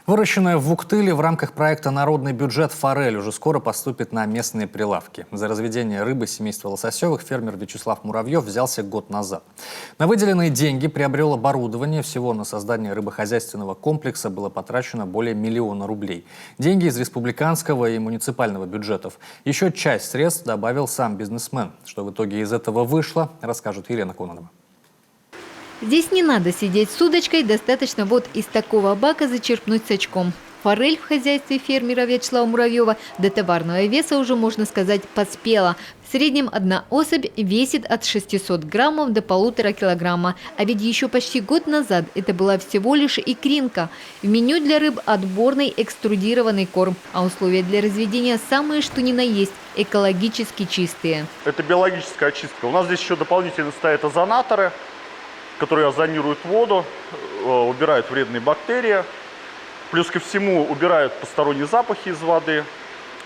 Выращенная в Уктыле в рамках проекта «Народный бюджет» форель уже скоро поступит на местные прилавки. За разведение рыбы семейства лососевых фермер Вячеслав Муравьев взялся год назад. На выделенные деньги приобрел оборудование. Всего на создание рыбохозяйственного комплекса было потрачено более 1 000 000 рублей. Деньги из республиканского и муниципального бюджетов. Еще часть средств добавил сам бизнесмен. Что в итоге из этого вышло, расскажет Елена Кононова. Здесь не надо сидеть с удочкой, достаточно вот из такого бака зачерпнуть сачком. Форель в хозяйстве фермера Вячеслава Муравьева до товарного веса уже, можно сказать, поспела. В среднем одна особь весит от 600 граммов до 1,5 килограмма. А ведь еще почти год назад это была всего лишь икринка. В меню для рыб отборный экструдированный корм, а условия для разведения самые что ни на есть – экологически чистые. Это биологическая очистка. У нас здесь еще дополнительно стоят озонаторы, которые озонируют воду, убирают вредные бактерии. Плюс ко всему убирают посторонние запахи из воды.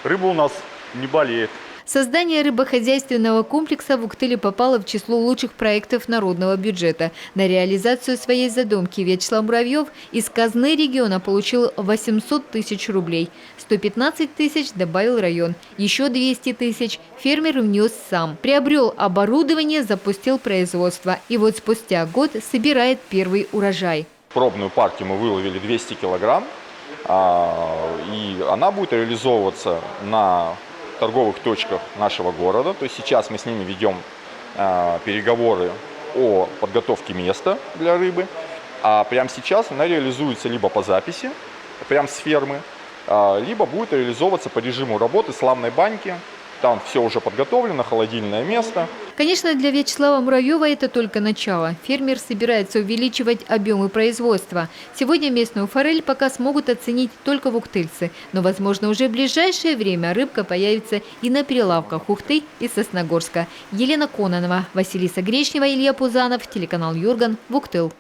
Рыба у нас не болеет. Создание рыбохозяйственного комплекса в Уктыле попало в число лучших проектов народного бюджета. На реализацию своей задумки Вячеслав Муравьев из казны региона получил 800 тысяч рублей. 115 тысяч добавил район. Еще 200 тысяч фермер внес сам. Приобрел оборудование, запустил производство. И вот спустя год собирает первый урожай. Пробную партию мы выловили 200 килограмм. И она будет реализовываться на торговых точках нашего города. То есть сейчас мы с ними ведем переговоры о подготовке места для рыбы. А прямо сейчас она реализуется либо по записи, прямо с фермы, либо будет реализовываться по режиму работы славной баньки. Там все уже подготовлено, холодильное место. Конечно, для Вячеслава Муравьева это только начало. Фермер собирается увеличивать объемы производства. Сегодня местную форель пока смогут оценить только в Уктыльце. Но, возможно, уже в ближайшее время рыбка появится и на прилавках Ухты и Сосногорска. Елена Кононова, Василиса Гречнева, Илья Пузанов, телеканал Юрган, Уктыл.